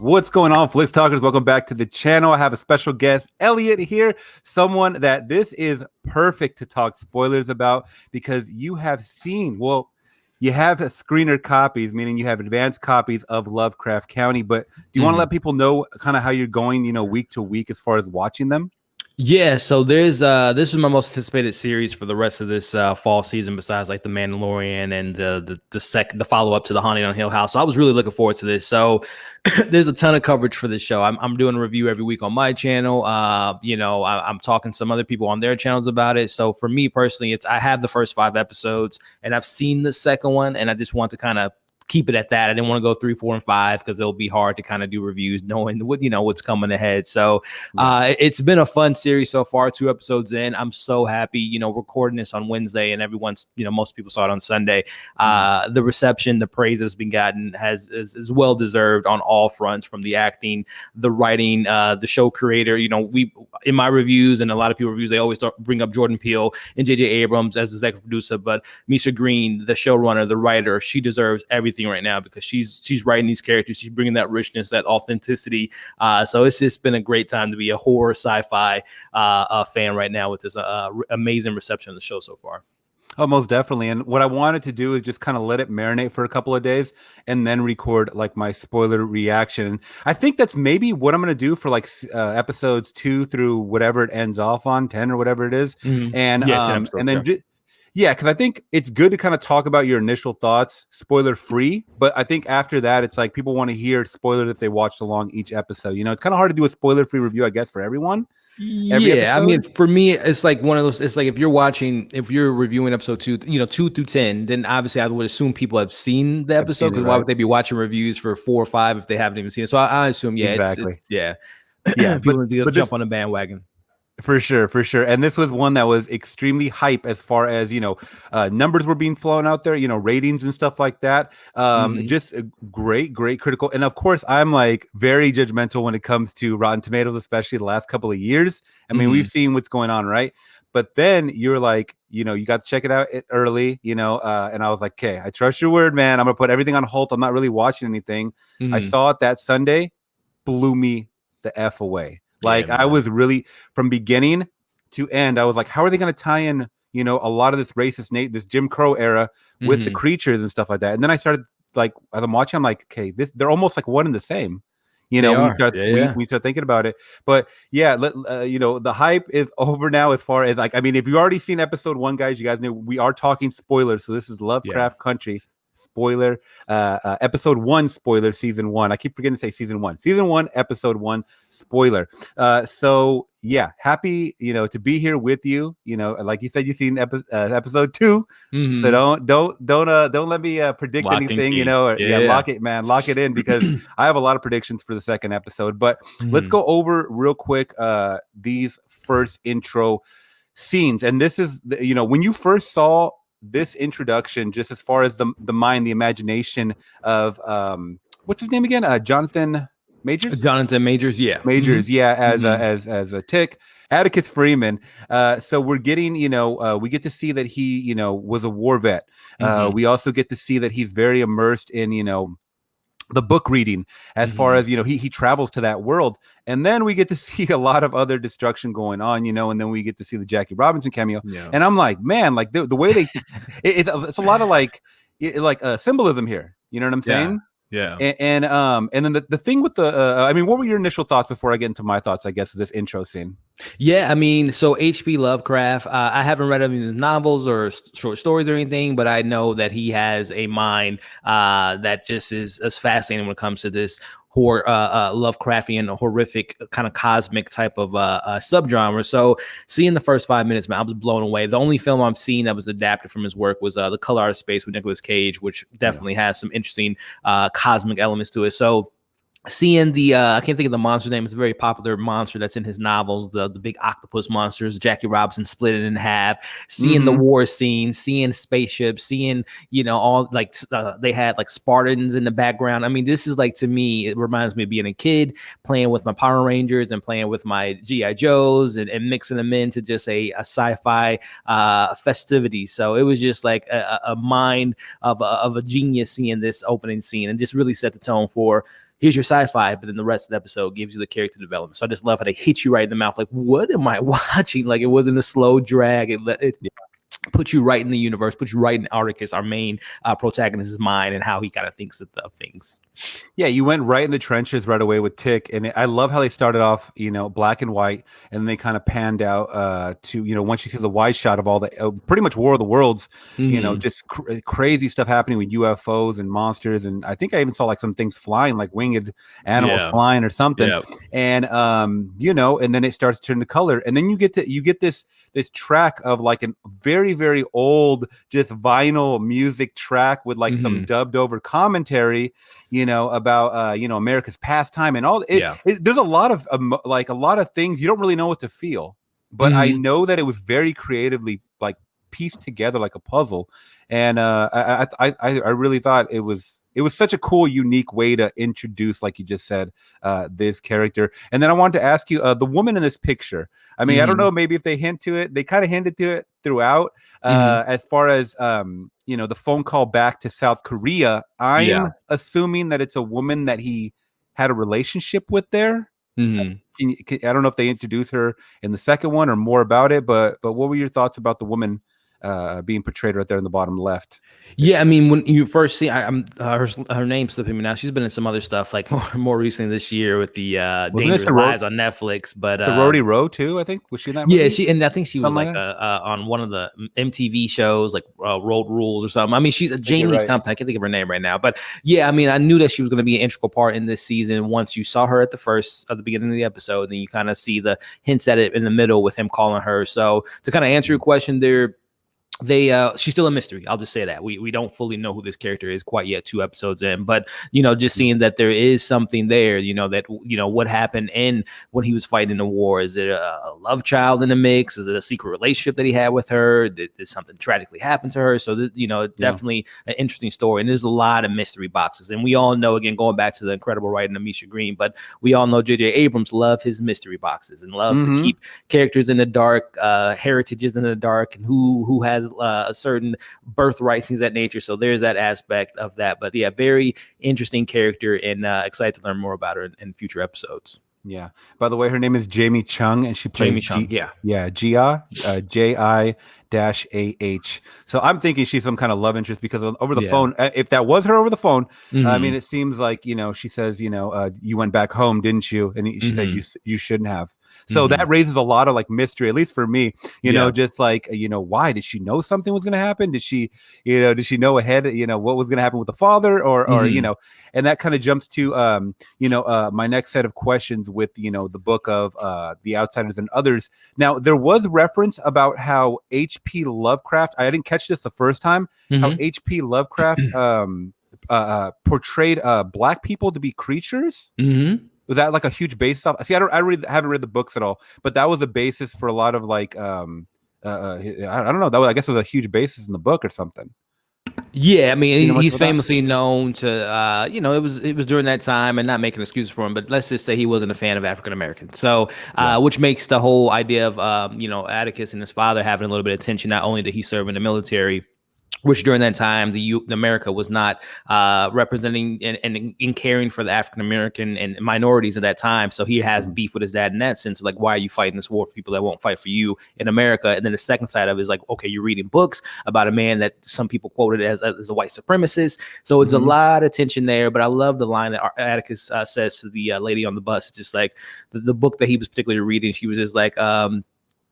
What's going on, Flix Talkers? Welcome back to the channel. I have a special guest, Elliott, here. Someone that this is perfect to talk spoilers about because you have seen, well, you have a screener copies, meaning you have advanced copies of Lovecraft County. But do you want to let people know kind of how you're going, week to week as far as watching them? Yeah, so there's this is my most anticipated series for the rest of this fall season, besides like The Mandalorian and the follow up to The Haunting on Hill House. So I was really looking forward to this. So there's a ton of coverage for this show. I'm doing a review every week on my channel. I'm talking to some other people on their channels about it. So for me personally, I have the first 5 episodes and I've seen the second one, and I just want to kind of keep it at that. I didn't want to go 3, 4, and 5 because it'll be hard to kind of do reviews knowing what's coming ahead. So it's been a fun series so far. 2 episodes in, I'm so happy. Recording this on Wednesday, and everyone's most people saw it on Sunday. The reception, the praise that's been gotten is well deserved on all fronts, from the acting, the writing, the show creator. We in my reviews and a lot of people reviews, they always bring up Jordan Peele and J.J. Abrams as the executive producer, but Misha Green, the showrunner, the writer, she deserves everything right now because she's writing these characters. She's bringing that richness, that authenticity. So it's just been a great time to be a horror sci-fi fan right now with this amazing reception of the show so far. Oh, most definitely. And what I wanted to do is just kind of let it marinate for a couple of days and then record like my spoiler reaction. I think that's maybe what I'm going to do for like episodes 2 through whatever it ends off on, 10 or whatever it is. And then yeah, because I think it's good to kind of talk about your initial thoughts, spoiler free. But I think after that, it's like people want to hear spoilers if they watched along each episode. It's kind of hard to do a spoiler free review, I guess, for everyone. Yeah, I mean, for me, it's like one of those. It's like if you're reviewing episode 2, 2 through 10, then obviously I would assume people have seen the episode, because why would they be watching reviews for 4 or 5 if they haven't even seen it? So I assume, yeah, exactly. Yeah, people jump on the bandwagon. For sure. And this was one that was extremely hype as far as, numbers were being flown out there, ratings and stuff like that. Just a great critical. And of course, I'm like very judgmental when it comes to Rotten Tomatoes, especially the last couple of years. I mean, we've seen what's going on, right? But then you're like, you got to check it out early, and I was like, okay, I trust your word, man. I'm going to put everything on hold. I'm not really watching anything. I saw it that Sunday, blew me the F away. Like, I was really, from beginning to end, I was like, how are they going to tie in, a lot of this racist, this Jim Crow era with the creatures and stuff like that? And then I started, like, as I'm watching, I'm like, okay, they're almost like one and the same, when you start thinking about it. But yeah, the hype is over now as far as, like, I mean, if you've already seen episode 1, guys, you guys know we are talking spoilers. So this is Lovecraft Country. Spoiler, episode 1 spoiler, season 1. I keep forgetting to say season 1, episode 1 spoiler. So yeah, happy to be here with you. Like you said, you've seen episode 2. So don't let me predict anything. Lock it, man, lock it in, because I have a lot of predictions for the second episode. But let's go over real quick these first intro scenes. And this is when you first saw this introduction, just as far as the mind, the imagination of what's his name again? Jonathan Majors. As a Tick, Atticus Freeman. So we're getting, we get to see that he, was a war vet. We also get to see that he's very immersed in, the book reading, as far as he travels to that world. And then we get to see a lot of other destruction going on, and then we get to see the Jackie Robinson cameo. And I'm like, man, like the way they it's a lot of like symbolism here, you know what I'm saying? And then the thing with the what were your initial thoughts before I get into my thoughts, I guess, of this intro scene? Yeah, I mean, so H.P. Lovecraft, I haven't read any of his novels or short stories or anything, but I know that he has a mind that just is as fascinating when it comes to this Lovecraftian, horrific, kind of cosmic type of subgenre. So seeing the first 5 minutes, man, I was blown away. The only film I've seen that was adapted from his work was The Color Out of Space with Nicolas Cage, which definitely has some interesting cosmic elements to it. So seeing the I can't think of the monster's name. It's a very popular monster that's in his novels, the big octopus monsters. Jackie Robinson split it in half. Seeing the war scene, seeing spaceships, seeing all like they had like Spartans in the background. I mean, this is like, to me, it reminds me of being a kid playing with my Power Rangers and playing with my GI Joes and mixing them into just a sci-fi festivity. So it was just like a mind of a genius seeing this opening scene, and just really set the tone for here's your sci-fi, but then the rest of the episode gives you the character development. So I just love how they hit you right in the mouth. Like, what am I watching? Like, it wasn't a slow drag. It put you right in the universe, put you right in Articus, our main protagonist's mind, and how he kind of thinks of things. Yeah, you went right in the trenches right away with Tick, and I love how they started off, black and white, and then they kind of panned out to, once you see the wide shot of all the pretty much War of the Worlds, just crazy stuff happening with UFOs and monsters, and I think I even saw like some things flying, like winged animals flying or something, and and then it starts to turn to color, and then you get this track of like a very, very old just vinyl music track with like some dubbed over commentary, about America's pastime and all. There's a lot of a lot of things you don't really know what to feel, but I know that it was very creatively like pieced together like a puzzle, and I really thought it was such a cool, unique way to introduce, like you just said, this character. And then I wanted to ask you, the woman in this picture. I mean, I don't know, maybe if they hint to it, they kind of hinted to it throughout. As far as the phone call back to South Korea, I'm assuming that it's a woman that he had a relationship with there. I don't know if they introduce her in the second one or more about it, but what were your thoughts about the woman being portrayed right there in the bottom left? Yeah, I mean, when you first see, her name's slipping me now. She's been in some other stuff, like more recently this year with the Dangerous Lies on Netflix. But Sorority Row too, I think, was she in that movie? Yeah, I think she was like on one of the MTV shows, like Road Rules or something. I mean, she's a Jamie something. I can't think of her name right now, but yeah, I mean, I knew that she was going to be an integral part in this season. Once you saw her at the beginning of the episode, then you kind of see the hints at it in the middle with him calling her. So to kind of answer your question, she's still a mystery. I'll just say that we don't fully know who this character is quite yet, 2 episodes in, but just seeing that there is something there, that what happened when he was fighting the war. Is it a love child in the mix? Is it a secret relationship that he had with her? Did something tragically happen to her? So definitely an interesting story, and there's a lot of mystery boxes. And we all know, again, going back to the incredible writing of Misha Green, but we all know J.J. Abrams loves his mystery boxes and loves to keep characters in the dark, heritages in the dark, and who has a certain birthrights, things of that nature. So there's that aspect of that. But yeah, very interesting character, and excited to learn more about her in future episodes. Yeah. By the way, her name is Jamie Chung, and she plays Jamie Chung. Gia, Ji-AH. So I'm thinking she's some kind of love interest, because over the phone, if that was her over the phone, I mean, it seems like, she says, you went back home, didn't you? And she said you shouldn't have. So that raises a lot of like mystery, at least for me, just like, why did she know something was going to happen? Did she know ahead, what was going to happen with the father, or and that kind of jumps to, my next set of questions with, the book of The Outsiders and Others. Now, there was reference about how H.P. Lovecraft, I didn't catch this the first time, how H.P. Lovecraft portrayed black people to be creatures. Was that like a huge basis off? See, I haven't read the books at all, but that was a basis for a lot of like, I don't know. I guess it was a huge basis in the book or something. Yeah, I mean, he's famously known to, it was during that time, and not making excuses for him, but let's just say he wasn't a fan of African Americans. So, which makes the whole idea of, Atticus and his father having a little bit of tension. Not only did he serve in the military, which during that time, America was not representing and in caring for the African American and minorities at that time. So he has beef with his dad in that sense. Like, why are you fighting this war for people that won't fight for you in America? And then the second side of it is like, okay, you're reading books about a man that some people quoted as a white supremacist. So it's a lot of tension there. But I love the line that Atticus says to the lady on the bus. It's just like the book that he was particularly reading. She was just like,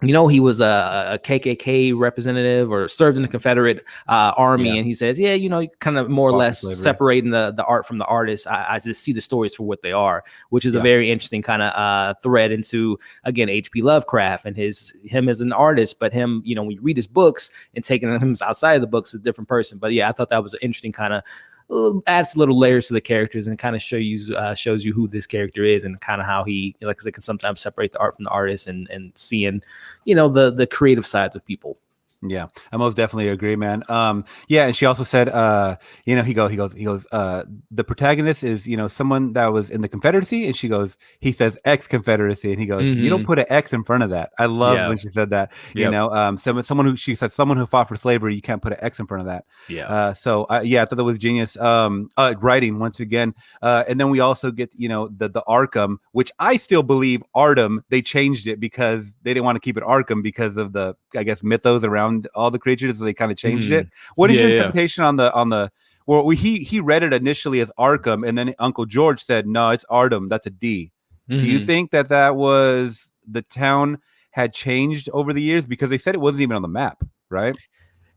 he was a KKK representative or served in the Confederate Army. And he says, kind of more or less separating the art from the artist. I just see the stories for what they are, which is a very interesting kind of thread into, again, H.P. Lovecraft and him as an artist. But him, when you read his books and taking him outside of the books, is a different person. But yeah, I thought that was an interesting kind of adds little layers to the characters, and kind of shows you who this character is, and kind of how he, like I said, can sometimes separate the art from the artist, and seeing, the creative sides of people. Yeah, I most definitely agree, man. Yeah, and she also said, the protagonist is, someone that was in the Confederacy, and he says ex-Confederacy, and he goes, you don't Hmm. put an X in front of that. I love Yeah. when she said that. Yep. Someone who fought for slavery, you can't put an X in front of that. Yeah. Yeah, I thought that was genius. Writing once again, and then we also get, the Arkham, which I still believe Arkham. They changed it because they didn't want to keep it Arkham because of the, I guess, mythos around all the creatures, so they kind of changed it. What is Yeah. your Yeah. interpretation on the well, he read it initially as Arkham, and then Uncle George said, no, it's Arkham, that's a D. Do you Hmm. think that was the town had changed over the years, because they said it wasn't even on the map, right?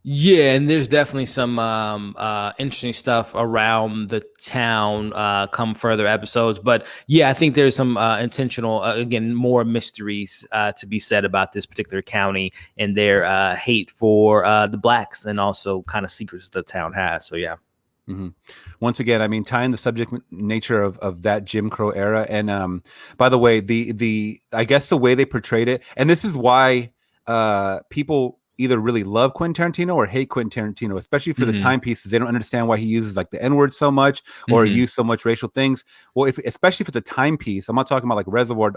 Yeah, and there's definitely some interesting stuff around the town come further episodes. But yeah, I think there's some intentional, again, more mysteries to be said about this particular county and their hate for the blacks, and also kind of secrets the town has. So yeah. Mm-hmm. Once again, I mean, tying the subject nature of that Jim Crow era, and by the way, the I guess the way they portrayed it, and this is why people either really love Quentin Tarantino or hate Quentin Tarantino, especially for the Hmm. timepieces. They don't understand why he uses like the N word so much, or Hmm. use so much racial things. Well, especially for the timepiece, I'm not talking about like Reservoir,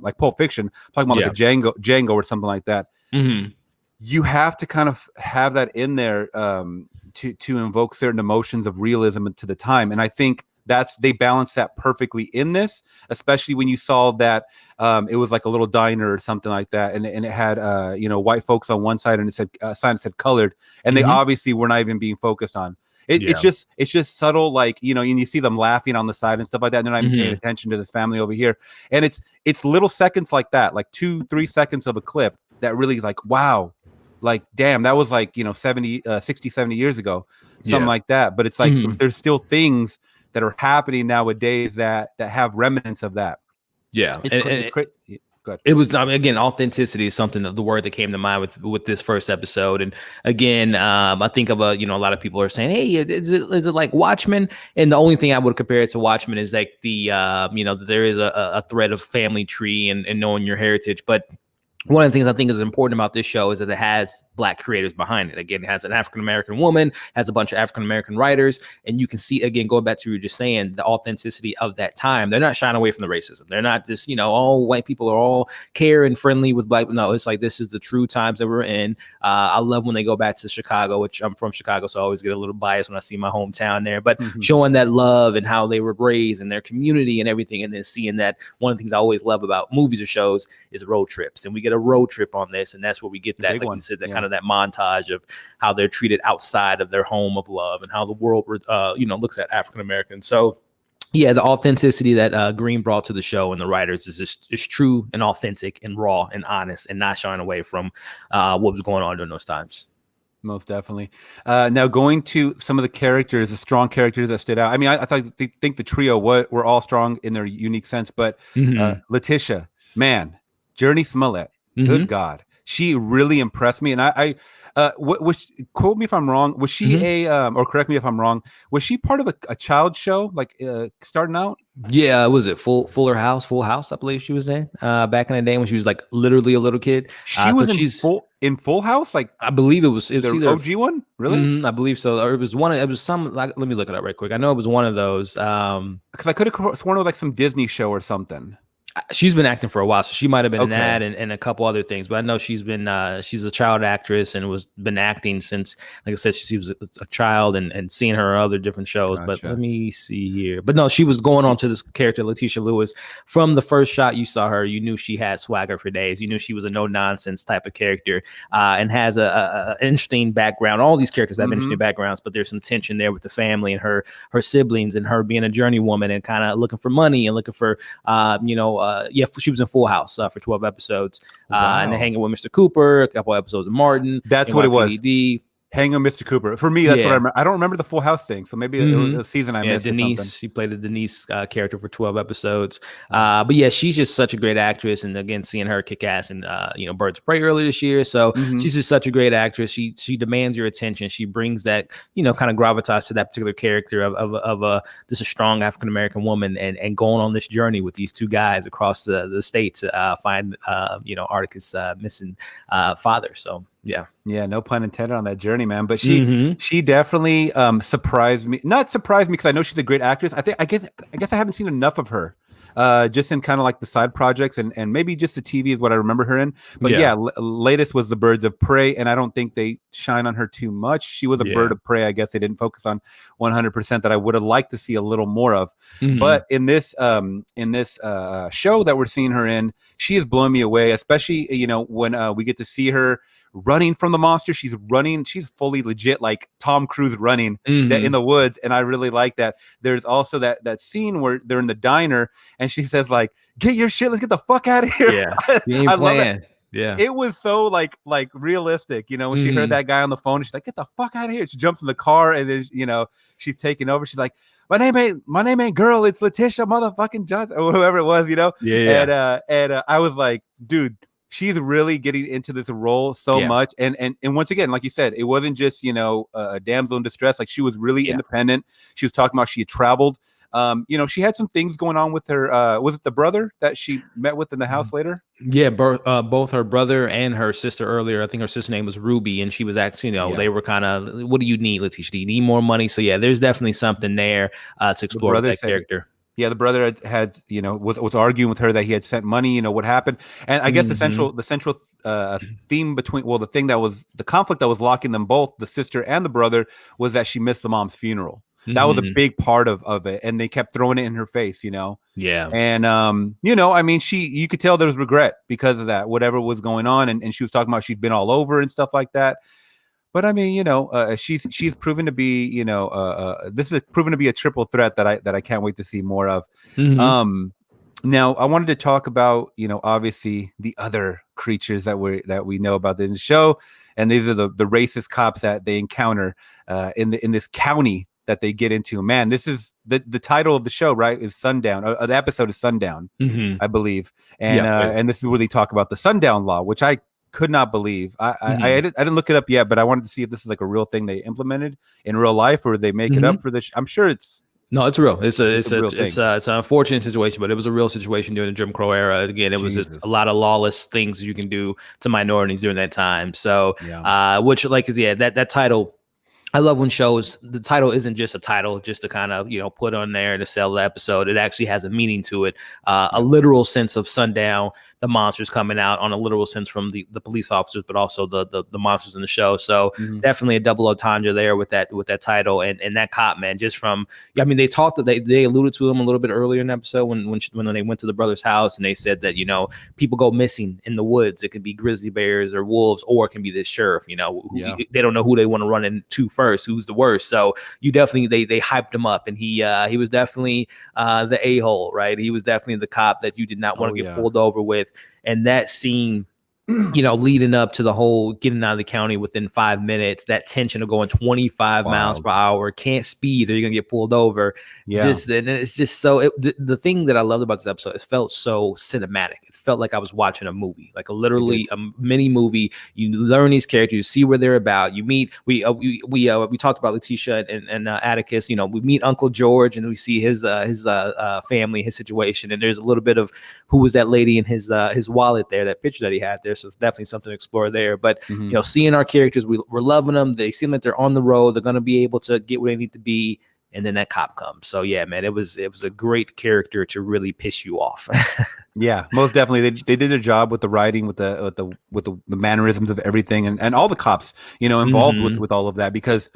like Pulp Fiction. I'm talking about like Yeah. a Django or something like that. Hmm. You have to kind of have that in there, to invoke certain emotions of realism to the time, and I think they balance that perfectly in this, especially when you saw that it was like a little diner or something like that, and it had white folks on one side, and it said sign that said colored, and they Hmm. obviously were not even being focused on it. Yeah. It's just subtle, like, and you see them laughing on the side and stuff like that, and they're not even paying Hmm. attention to this family over here, and it's little seconds like that, like 2-3 seconds of a clip that really is like, wow, like, damn, that was like, 60 70 years ago, something Yeah. like that. But it's like, Hmm. there's still things that are happening nowadays that have remnants of that. Yeah. It's great. Good. It was, I mean, again, authenticity is something that the word that came to mind with this first episode. And again, I think of a lot of people are saying, hey, is it like Watchmen? And the only thing I would compare it to Watchmen is like there is a thread of family tree and knowing your heritage. But one of the things I think is important about this show is that it has black creators behind it. Again, it has an African-American woman, has a bunch of African-American writers, and you can see, again, going back to what you were just saying, the authenticity of that time. They're not shying away from the racism. They're not just, all white people are all care and friendly with black. No, it's like, this is the true times that we're in. I love when they go back to Chicago, which I'm from Chicago, so I always get a little biased when I see my hometown there, but showing that love and how they were raised and their community and everything, and then seeing that one of the things I always love about movies or shows is road trips, and we get a road trip on this, and that's where we get that, like you said, that kind of that montage of how they're treated outside of their home of love and how the world looks at African Americans. So yeah, the authenticity that Green brought to the show and the writers is true and authentic and raw and honest, and not shying away from what was going on during those times. Most definitely. Now, going to some of the strong characters that stood out. I mean, I think the trio were all strong in their unique sense, but Letitia, man, Journey Smollett, good God, she really impressed me. And quote me if I'm wrong, was she or correct me if I'm wrong, was she part of a child show, like starting out? Yeah, was it Full House? I believe she was in back in the day when she was like literally a little kid. She So was she's in Full House, like I believe it was the either OG one, really? I believe so, or it was one. It was some, like, let me look it up right quick. I know it was one of those. Because I could have sworn it was like some Disney show or something. She's been acting for a while, so she might have been in Okay. that and a couple other things. But I know she's a child actress and was been acting since, like I said, she was a child, and seeing her other different shows. Gotcha. But let me see here. But no, she was going on to this character, Letitia Lewis. From the first shot you saw her, you knew she had swagger for days. You knew she was a no nonsense type of character, and has a interesting background. All these characters have interesting backgrounds, but there's some tension there with the family and her siblings, and her being a journeywoman and kind of looking for money and looking for she was in Full House for 12 episodes, and then hanging with Mr. Cooper, a couple episodes of Martin. That's what it was. NYPD. Hang on, Mr. Cooper. For me, that's what I remember. I don't remember the Full House thing, so maybe it was a season I missed. Denise, she played a Denise character for 12 episodes. But yeah, she's just such a great actress, and again, seeing her kick ass in Birds of Prey earlier this year. So she's just such a great actress. She demands your attention. She brings that kind of gravitas to that particular character of just a strong African American woman, and going on this journey with these two guys across the state to find Articus' missing father. So Yeah, no pun intended on that journey, man. But Mm-hmm. she definitely surprised me. Not surprised me because I know she's a great actress. I guess I haven't seen enough of her. Just in kind of like the side projects and maybe just the TV is what I remember her in. But Yeah. latest was the Birds of Prey, and I don't think they shine on her too much. She was a bird of prey. I guess they didn't focus on 100% that I would have liked to see a little more of. Mm-hmm. But in this show that we're seeing her in, she is blowing me away. Especially when we get to see her running from the monster. She's running. She's fully legit like Tom Cruise running in the woods, and I really like that. There's also that scene where they're in the diner, and she says like, "Get your shit, let's get the fuck out of here." Yeah, I love it. Yeah, it was so like realistic. When she heard that guy on the phone, she's like, "Get the fuck out of here!" She jumps in the car, and then she's taking over. She's like, my name ain't girl, it's Letitia motherfucking Johnson, or whoever it was. Yeah. And I was like, dude, she's really getting into this role so much. And once again, like you said, it wasn't just a damsel in distress. Like, she was really independent. She was talking about she had traveled. She had some things going on with her. Was it the brother that she met with in the house later? Yeah, both her brother and her sister earlier. I think her sister's name was Ruby, and she was asking, they were kind of, what do you need, Letitia? Do you need more money? So yeah, there's definitely something there to explore with that character. Yeah, the brother had was arguing with her that he had sent money. What happened? And I guess the central theme between the thing that was the conflict that was locking them both, the sister and the brother, was that she missed the mom's funeral. That was a big part of it, and they kept throwing it in her face. Yeah. And I mean, you could tell there was regret because of that, whatever was going on, and she was talking about she'd been all over and stuff like that. But I mean, she's proven to be, this is proven to be a triple threat that I can't wait to see more of. Now I wanted to talk about, obviously the other creatures that we know about in the show, and these are the racist cops that they encounter in this county that they get into. Man, this is the title of the show, right? Is Sundown. The episode is Sundown, I believe, and this is where they talk about the Sundown Law, which I could not believe. I didn't look it up yet, but I wanted to see if this is like a real thing they implemented in real life, or they make it up for this. I'm sure it's real. It's an unfortunate situation, but it was a real situation during the Jim Crow era. Again, it was just a lot of lawless things you can do to minorities during that time. So, that title. I love when shows, the title isn't just a title just to kind of, put on there to sell the episode. It actually has a meaning to it, a literal sense of sundown, the monsters coming out, on a literal sense from the police officers, but also the monsters in the show. So definitely a double entendre there with that title and that cop, man. Just from, they talked, they alluded to him a little bit earlier in the episode when they went to the brother's house, and they said that people go missing in the woods. It could be grizzly bears or wolves, or it can be this sheriff. They don't know who they want to run into first, who's the worst. So you definitely they hyped him up, and he was definitely the a-hole, right? He was definitely the cop that you did not want to get pulled over with. And that scene, leading up to the whole getting out of the county within 5 minutes, that tension of going 25 miles per hour, can't speed or you're gonna get pulled over. And it's just so the thing that I loved about this episode, it felt so cinematic. It felt like I was watching a movie, like literally a mini movie. You learn these characters, you see where they're about. You meet we talked about Letitia and Atticus. We meet Uncle George, and we see his family, his situation, and there's a little bit of who was that lady in his wallet there, that picture that he had there. So it's definitely something to explore there. But seeing our characters, we're loving them. They seem like they're on the road. They're gonna be able to get where they need to be. And then that cop comes. So yeah, man, it was a great character to really piss you off. Yeah, most definitely. They did their job with the writing, with the mannerisms of everything, and all the cops, involved with all of that, because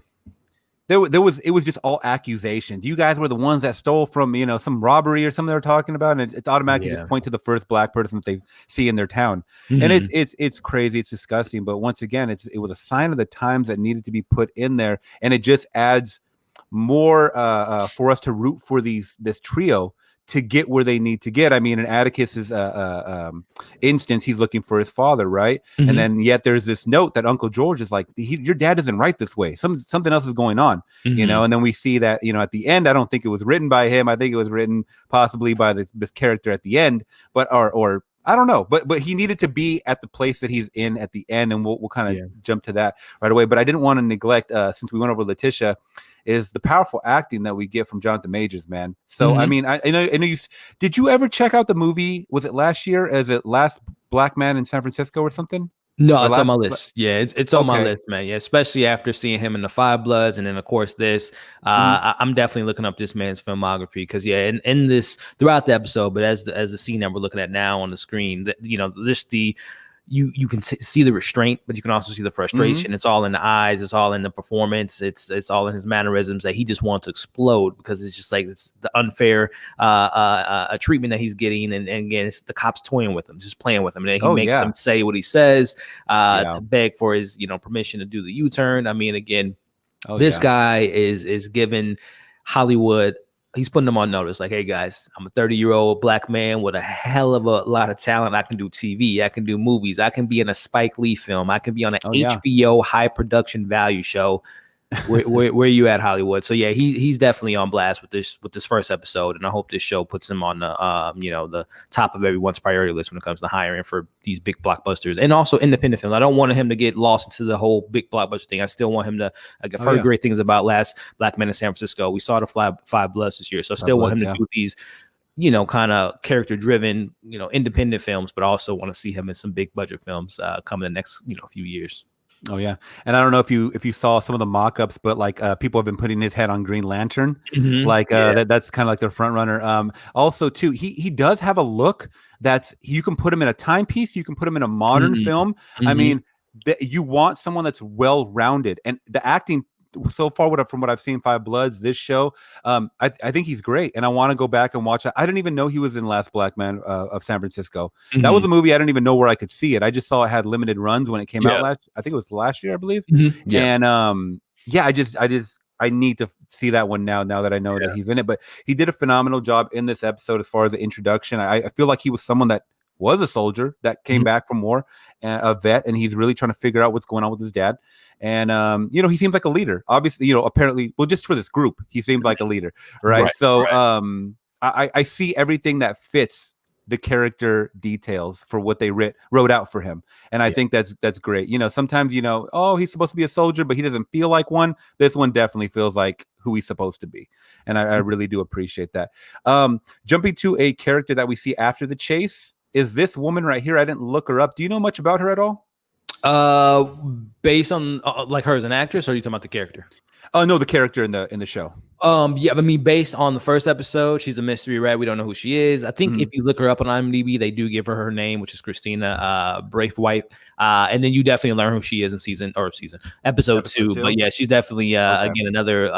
it was just all accusations. You guys were the ones that stole from some robbery or something they were talking about, and it's automatically just point to the first black person that they see in their town. And it's crazy, it's disgusting. But once again, it was a sign of the times that needed to be put in there, and it just adds more for us to root for this trio to get where they need to get. I mean, in Atticus's instance, he's looking for his father, right? And then yet there's this note that Uncle George is like, your dad isn't right this way. Something else is going on, and then we see that, at the end, I don't think it was written by him. I think it was written possibly by this character at the end, but or I don't know, but he needed to be at the place that he's in at the end, and we'll kind of jump to that right away. But I didn't want to neglect, since we went over Letitia, is the powerful acting that we get from Jonathan Majors, man. So I mean, I know you. Did you ever check out the movie? Was it last year? Is it Last Black Man in San Francisco or something? No, Or it's on last? my list. Yeah, it's on my Okay. list, man. Yeah, especially after seeing him in the Five Bloods, and then of course this. Mhm. I'm definitely looking up this man's filmography because yeah, in this throughout the episode, but as the scene that we're looking at now on the screen, that just the you can see the restraint, but you can also see the Mhm. frustration. It's all in the eyes. It's all in the performance. It's all in his mannerisms that he just wants to explode because it's just like it's the unfair treatment that he's getting, and again, it's the cops toying with him, just playing with him, and then he Oh makes yeah. him say what he says Yeah. to beg for his permission to do the U-turn. I mean, again, Oh this yeah. guy is giving Hollywood. He's putting them on notice, like, hey guys, I'm a 30-year-old black man with a hell of a lot of talent. I can do TV, I can do movies, I can be in a Spike Lee film, I can be on an Oh yeah. HBO high production value show. Where you at, Hollywood? So yeah, he's definitely on blast with this first episode, and I hope this show puts him on the the top of everyone's priority list when it comes to hiring for these big blockbusters and also independent films. I don't want him to get lost into the whole big blockbuster thing. I still want him to. I've Oh heard yeah. great things about Last Black Man in San Francisco. We saw the Five Bloods this year, so I Five still want Bloods, him to yeah. do these kind of character driven independent films, but I also want to see him in some big budget films coming the next few years. Oh yeah, and I don't know if you saw some of the mock-ups, but like people have been putting his head on Green Lantern, like Yeah. that's kind of like their front runner. Also too, he does have a look that's you can put him in a timepiece, you can put him in a modern film. I mean, you want someone that's well-rounded, and the acting so far, from what I've seen, Five Bloods, this show, I think he's great, and I want to go back and watch it. I didn't even know he was in Last Black Man of San Francisco. That was a movie I didn't even know where I could see it. I just saw it had limited runs when it came out I think it was last year, I believe. Yeah. And yeah, I need to see that one now that I know that he's in it. But he did a phenomenal job in this episode as far as the introduction. I feel like he was someone that was a soldier that came back from war, a vet, and he's really trying to figure out what's going on with his dad. And he seems like a leader. Obviously, apparently, well, just for this group, he seems like a leader, right? So I see everything that fits the character details for what they wrote out for him, and I think that's great. Sometimes oh, he's supposed to be a soldier, but he doesn't feel like one. This one definitely feels like who he's supposed to be, and I really do appreciate that. Jumping to a character that we see after the chase is this woman right here. I didn't look her up. Do you know much about her at all? Based on like her as an actress, or are you talking about the character? Oh no, the character in the show. Yeah, I mean, based on the first episode, she's a mystery, right? We don't know who she is. I think if you look her up on IMDb, they do give her name, which is Christina Braithwaite. And then you definitely learn who she is in episode two. But yeah, she's definitely again another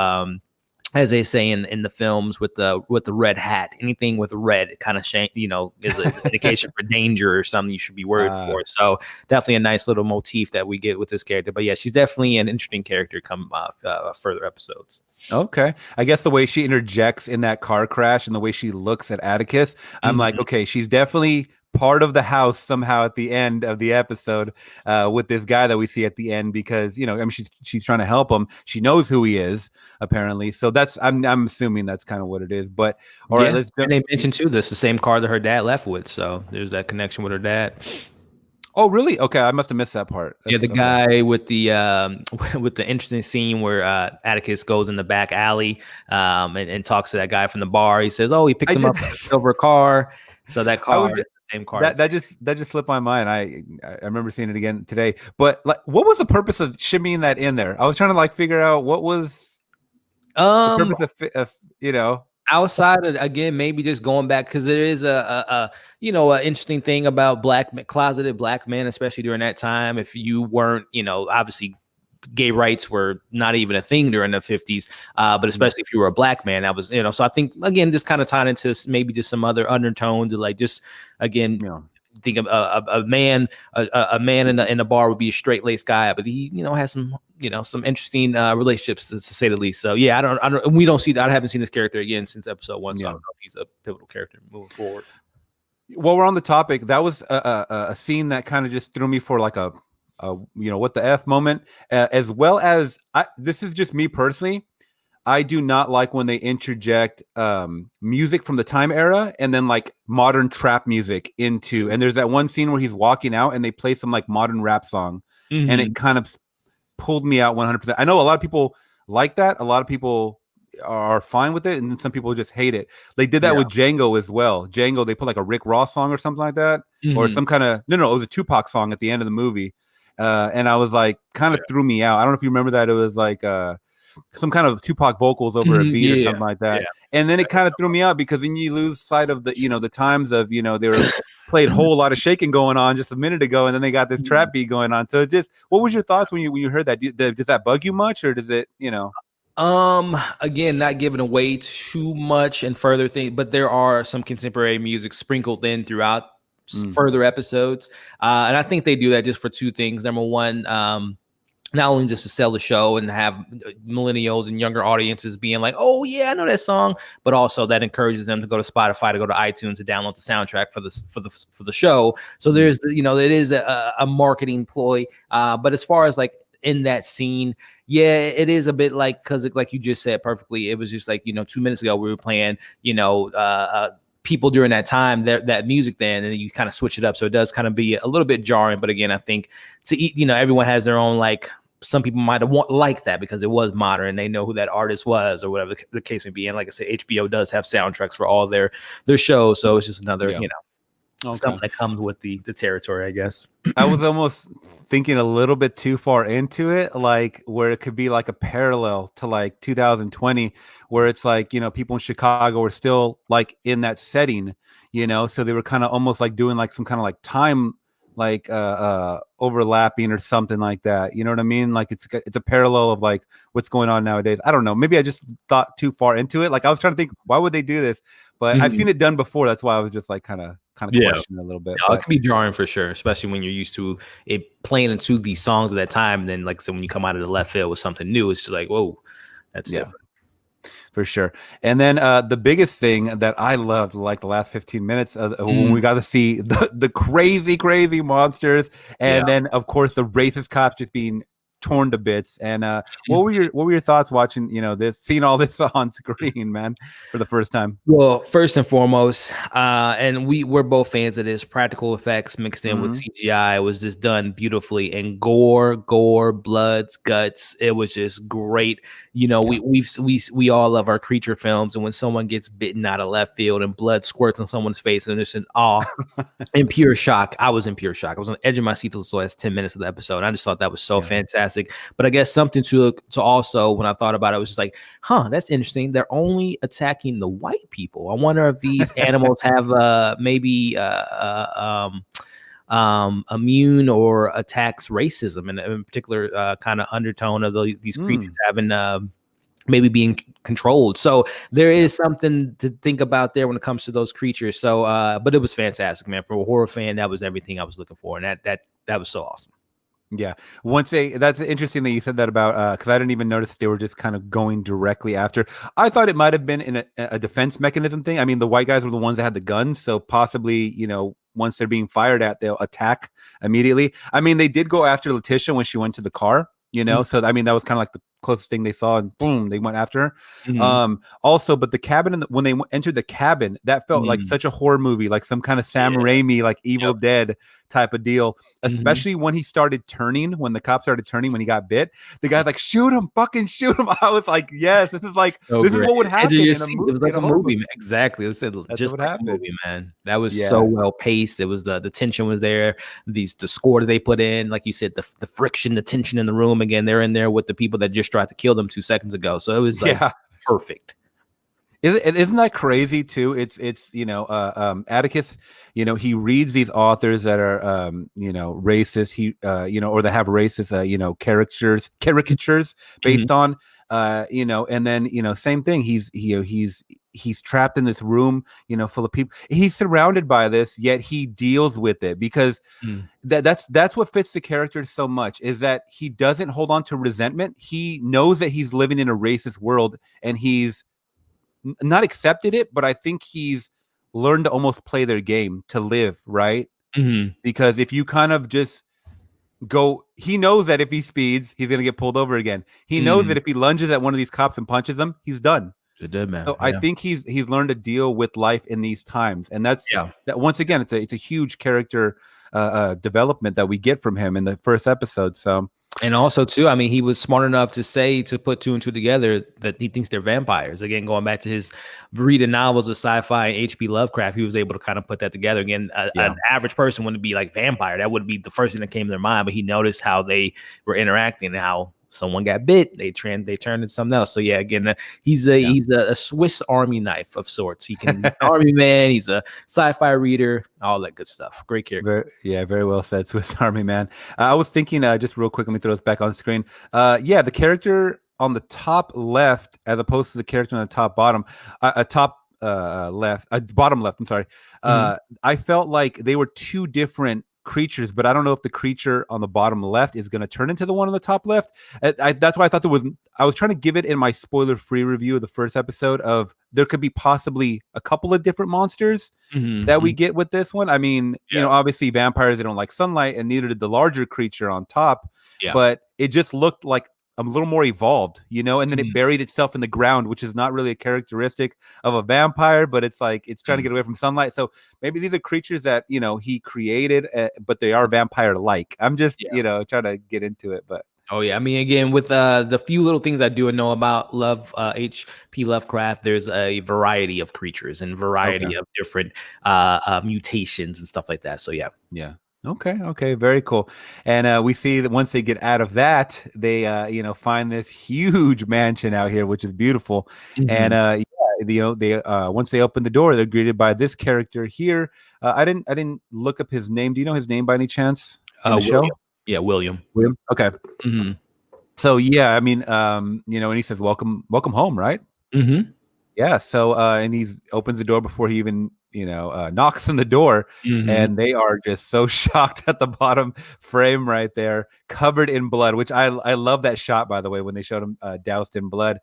as they say in the films with the red hat. Anything with red kind of is an indication for danger or something you should be worried for. So definitely a nice little motif that we get with this character. But yeah, she's definitely an interesting character come further episodes. Okay. I guess the way she interjects in that car crash and the way she looks at Atticus, I'm like, okay, she's definitely part of the house somehow at the end of the episode with this guy that we see at the end, because I mean she's trying to help him. She knows who he is apparently, so that's I'm assuming that's kind of what it is. But all right, let's jump. And they mentioned too this the same car that her dad left with, so there's that connection with her dad. Oh really? Okay, I must have missed that part. Yeah, the guy with the interesting scene where Atticus goes in the back alley and talks to that guy from the bar. He says, "Oh, he picked him up over a car." So that car is the same car. That just slipped my mind. I remember seeing it again today. But like, what was the purpose of shimmying that in there? I was trying to like figure out what was the purpose of outside of, again, maybe just going back, because there is a interesting thing about closeted black men, especially during that time. If you weren't, obviously gay rights were not even a thing during the 50s, but especially if you were a black man, that was, so I think, again, just kind of tied into maybe just some other undertones, like just, again, think of a man in a bar would be a straight-laced guy, but he, has some, some interesting relationships to say the least. So yeah, I haven't seen this character again since episode 1, so I don't know if he's a pivotal character moving forward. While we're on the topic, that was a scene that kind of just threw me for like a what the F moment, as well as this is just me personally. I do not like when they interject music from the time era and then like modern trap music into, and there's that one scene where he's walking out and they play some like modern rap song, and it kind of pulled me out 100%. I know a lot of people like that. A lot of people are fine with it, and some people just hate it. They did that with Django as well. Django, they put like a Rick Ross song or something like that, or some kind of it was a Tupac song at the end of the movie. and I was like, kind of threw me out. I don't know if you remember that. It was like some kind of Tupac vocals over a beat or something like that. And then it kind of threw me out because then you lose sight of the, the times of, they were played a whole lot of shaking going on just a minute ago, and then they got this trap beat going on. So just, what was your thoughts when you heard that? Does that bug you much, or does it, Again, not giving away too much and further things, but there are some contemporary music sprinkled in throughout further episodes. And I think they do that just for two things. Number one, not only just to sell the show and have millennials and younger audiences being like, oh yeah, I know that song, but also that encourages them to go to Spotify, to go to iTunes, to download the soundtrack for the show. So there's, it is a marketing ploy. But as far as like in that scene, yeah, it is a bit like, because like you just said perfectly, it was just like, 2 minutes ago we were playing, people during that time, that music then, and then you kind of switch it up. So it does kind of be a little bit jarring. But again, I think everyone has their own, like, some people might have like that because it was modern and they know who that artist was or whatever the case may be. And like I said, HBO does have soundtracks for all their shows. So it's just another, something that comes with the territory, I guess. I was almost thinking a little bit too far into it, like where it could be like a parallel to like 2020, where it's like, people in Chicago were still like in that setting, so they were kind of almost like doing like some kind of like time, like overlapping or something like that. You know what I mean? Like it's a parallel of like what's going on nowadays. I don't know. Maybe I just thought too far into it. Like I was trying to think, why would they do this? But I've seen it done before. That's why I was just like kind of questioning a little bit. It can be jarring for sure, especially when you're used to it playing into these songs at that time. And then, like I said, when you come out of the left field with something new, it's just like, whoa, that's different. For sure. And then the biggest thing that I loved, like the last 15 minutes when we got to see the crazy monsters, and then of course the racist cops just being torn to bits. And what were your thoughts watching seeing all this on screen, man, for the first time? Well, first and foremost, and we're both fans of this, practical effects mixed in with CGI. It was just done beautifully, and gore, bloods, guts. It was just great. We all love our creature films, and when someone gets bitten out of left field and blood squirts on someone's face, and it's in awe, in pure shock. I was in pure shock. I was on the edge of my seat the last 10 minutes of the episode. I just thought that was so fantastic. But I guess something to also, when I thought about it, was just like, that's interesting. They're only attacking the white people. I wonder if these animals have maybe immune or attacks racism, and in particular kind of undertone of these creatures having maybe being controlled. So there is something to think about there when it comes to those creatures. So but it was fantastic, man. For a horror fan, that was everything I was looking for, and that was so awesome. Yeah, that's interesting that you said that about because I didn't even notice they were just kind of going directly after. I thought it might have been in a defense mechanism thing. I mean, the white guys were the ones that had the guns, so possibly once they're being fired at, they'll attack immediately. I mean, they did go after Letitia when she went to the car. So I mean, that was kind of like the closest thing they saw, and boom, they went after her. Also, but the cabin, when they entered the cabin, that felt like such a horror movie, like some kind of Sam Raimi, like Evil Dead type of deal. Especially when he started turning, when the cop started turning, when he got bit, the guy's like, shoot him, fucking shoot him. I was like, yes, this is like, this is what would happen in a movie. It was like a movie, man. Exactly. It said just like a movie, man. That was so well paced. It was the tension was there. The score that they put in, like you said, the friction, the tension in the room. Again, they're in there with the people that just tried to kill them 2 seconds ago. So it was like perfect. Isn't that crazy too? It's Atticus, he reads these authors that are racist, he or that have racist caricatures based on and then same thing, he's trapped in this room full of people. He's surrounded by this, yet he deals with it because that's what fits the character so much, is that he doesn't hold on to resentment. He knows that he's living in a racist world, and he's not accepted it, but I think he's learned to almost play their game to live, right? Because if you kind of just go, he knows that if he speeds, he's gonna get pulled over again. He knows that if he lunges at one of these cops and punches them, he's done. Man. So I think he's learned to deal with life in these times, and that once again, it's a huge character development that we get from him in the first episode. So And also, too, I mean, he was smart enough to put two and two together that he thinks they're vampires. Again, going back to his reading novels of sci-fi and H.P. Lovecraft, he was able to kind of put that together. Again, an average person wouldn't be like vampire. That would be the first thing that came to their mind. But he noticed how they were interacting and how someone got bit. They turned into something else. So yeah, again, he's a Swiss Army knife of sorts. He can army man. He's a sci-fi reader. All that good stuff. Great character. Very well said, Swiss Army man. I was thinking, just real quick, let me throw this back on the screen. The character on the top left, as opposed to the character on the top bottom, bottom left. I'm sorry. I felt like they were two different creatures, but I don't know if the creature on the bottom left is going to turn into the one on the top left. That's why I thought I was trying to give it in my spoiler-free review of the first episode of there could be possibly a couple of different monsters that we get with this one. I mean, obviously vampires, they don't like sunlight, and neither did the larger creature on top, but it just looked like a little more evolved, and then it buried itself in the ground, which is not really a characteristic of a vampire, but it's like it's trying to get away from sunlight. So maybe these are creatures that he created, but they are vampire-like. I'm just trying to get into it, but oh yeah, I mean, again, with the few little things I do know about H.P. Lovecraft, there's a variety of creatures and variety of different mutations and stuff like that. So yeah. Okay, very cool. And we see that once they get out of that, they find this huge mansion out here, which is beautiful. And they once they open the door, they're greeted by this character here. I didn't look up his name. Do you know his name by any chance in the show? Yeah, William. Okay. So I mean, and he says, "Welcome home," right? Yeah. So and he opens the door before he even knocks on the door, and they are just so shocked at the bottom frame right there, covered in blood, which I love that shot, by the way, when they showed him doused in blood.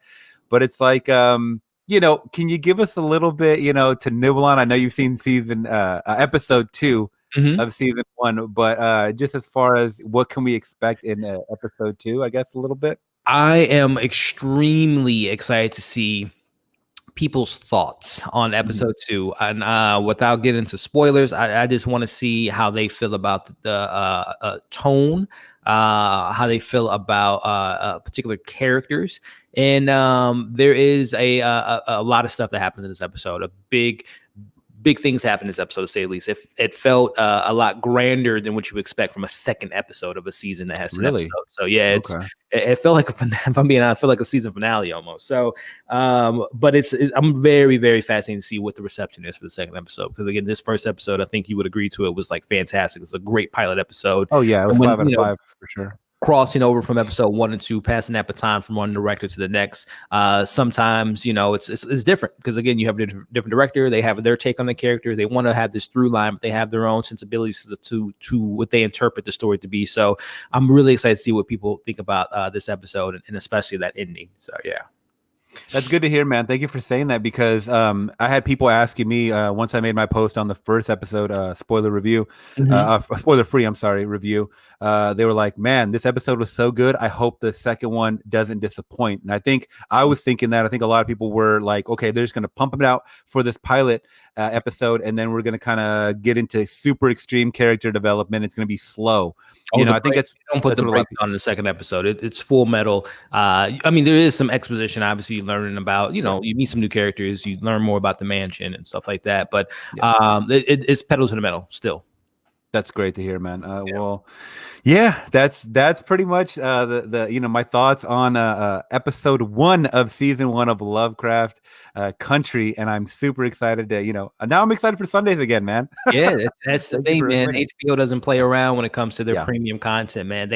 But it's like, can you give us a little bit, to nibble on? I know you've seen episode 2 of season 1, but just as far as what can we expect in episode 2, I guess a little bit. I am extremely excited to see people's thoughts on episode 2, and without getting into spoilers, I just want to see how they feel about the tone, how they feel about particular characters, and there is a lot of stuff that happens in this episode. Big things happen in this episode, to say the least. It felt a lot grander than what you expect from a second episode of a season that has 10 episodes. So yeah, it felt like if I'm being honest, it felt like a season finale almost. So, but I'm very, very fascinated to see what the reception is for the second episode, because again, this first episode, I think you would agree to, it was like fantastic. It's a great pilot episode. Oh yeah, it was 5 out of 5 for sure. Crossing over from episode 1 and 2, passing that baton from one director to the next. Sometimes, it's different, because again, you have a different director. They have their take on the character. They want to have this through line, but they have their own sensibilities to what they interpret the story to be. So I'm really excited to see what people think about this episode, and especially that ending. So yeah. That's good to hear, man. Thank you for saying that, because I had people asking me once I made my post on the first episode, spoiler review, spoiler free, review. They were like, man, this episode was so good. I hope the second one doesn't disappoint. And I think I was thinking that. I think a lot of people were like, okay, they're just going to pump it out for this pilot episode, and then we're going to kind of get into super extreme character development. It's going to be slow. I think don't put the brakes on the second episode. It's full metal. I mean, there is some exposition, obviously, learning about, you meet some new characters, you learn more about the mansion and stuff like that. But it's pedal to the metal still. That's great to hear, man. Well, yeah, that's pretty much the my thoughts on episode 1 of season 1 of Lovecraft Country, and I'm super excited to now I'm excited for Sundays again, man. Yeah, that's the thing, man. HBO doesn't play around when it comes to their premium content, man.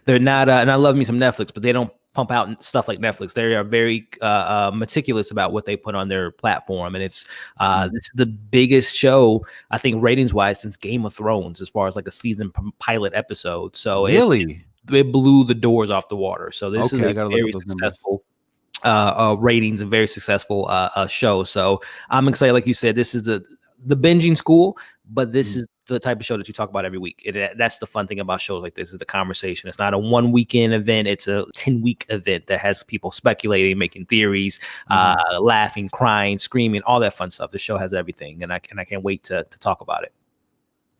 They're not, and I love me some Netflix, but they don't pump out stuff like Netflix. They are very meticulous about what they put on their platform, and it's this is the biggest show, I think, ratings wise, since Game of Thrones, as far as like a season pilot episode. So really, it blew the doors off the water. So this is a very successful ratings and very successful show. So I'm excited. Like you said, this is the binging school, but this is the type of show that you talk about every week. That's the fun thing about shows like this, is the conversation. It's not a 1 weekend event. It's a 10-week event that has people speculating, making theories, laughing, crying, screaming, all that fun stuff. The show has everything, and I can't wait to talk about it.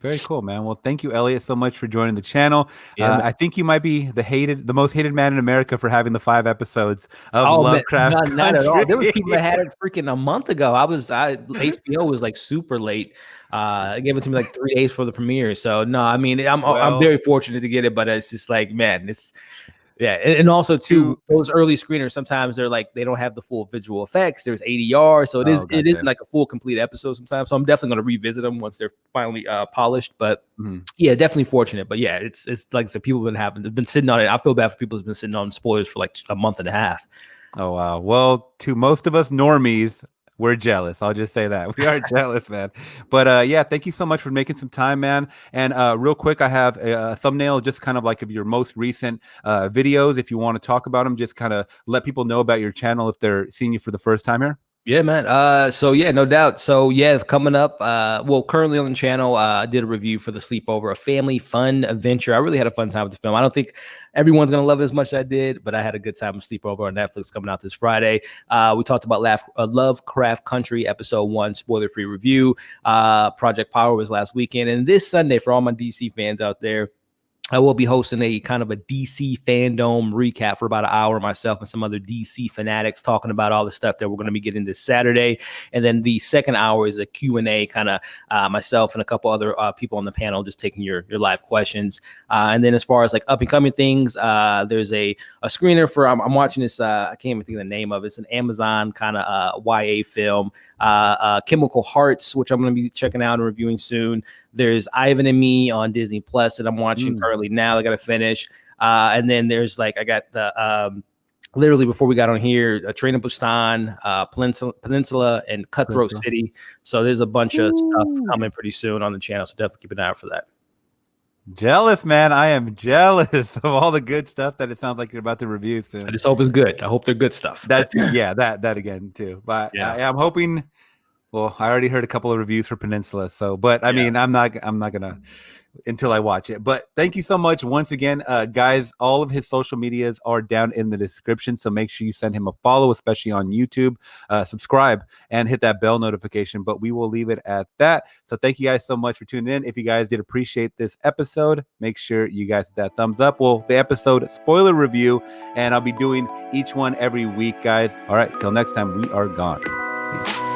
Very cool, man. Well, thank you, Elliott, so much for joining the channel. Yeah, I think you might be the most hated man in America for having the 5 episodes of oh man, Lovecraft not at all. Country. There was people that had it freaking a month ago. HBO was like super late. It gave it to me like 3 days for the premiere. So no, I mean I'm Well, very fortunate to get it, but it's just like, man, it's yeah, and also too, those early screeners sometimes they're like they don't have the full visual effects. There's ADR, so it isn't like a full complete episode sometimes. So I'm definitely going to revisit them once they're finally polished. But yeah, definitely fortunate. But yeah, it's like I said, people have been sitting on it. I feel bad for people who've been sitting on spoilers for like a month and a half. Oh wow. Well, to most of us normies, we're jealous. I'll just say that. We are jealous, man. But yeah, thank you so much for making some time, man. And real quick, I have a thumbnail just kind of like of your most recent videos. If you want to talk about them, just kind of let people know about your channel if they're seeing you for the first time here. Yeah, man. So yeah, no doubt. So yeah, coming up, well, currently on the channel, I did a review for The Sleepover, a family fun adventure. I really had a fun time with the film. I don't think everyone's gonna love it as much as I did, but I had a good time with Sleepover on Netflix coming out this Friday. We talked about Lovecraft Country episode 1, spoiler-free review. Project Power was last weekend, and this Sunday, for all my DC fans out there, I will be hosting a kind of a DC fandom recap for about an hour, myself and some other DC fanatics talking about all the stuff that we're going to be getting this Saturday. And then the second hour is a Q&A, kind of myself and a couple other people on the panel just taking your live questions. And then as far as like up and coming things, there's a screener for, I'm watching this, I can't even think of the name of it. It's an Amazon kind of YA film, Chemical Hearts, which I'm going to be checking out and reviewing soon. There's Ivan and Me on Disney Plus that I'm watching currently now. I got to finish. And then there's like, I got the, literally before we got on here, Train to Busan, Peninsula, and Cutthroat City. So there's a bunch of stuff coming pretty soon on the channel. So definitely keep an eye out for that. Jealous, man. I am jealous of all the good stuff that it sounds like you're about to review soon. I just hope it's good. I hope they're good stuff. That's yeah, that again too. But yeah, I'm hoping. Well, I already heard a couple of reviews for Peninsula, so but I mean, I'm not gonna until I watch it. But thank you so much once again, guys. All of his social medias are down in the description, so make sure you send him a follow, especially on YouTube. Subscribe and hit that bell notification. But we will leave it at that. So thank you guys so much for tuning in. If you guys did appreciate this episode, make sure you guys hit that thumbs up. Well, the episode spoiler review, and I'll be doing each one every week, guys. All right, till next time, we are gone. Peace.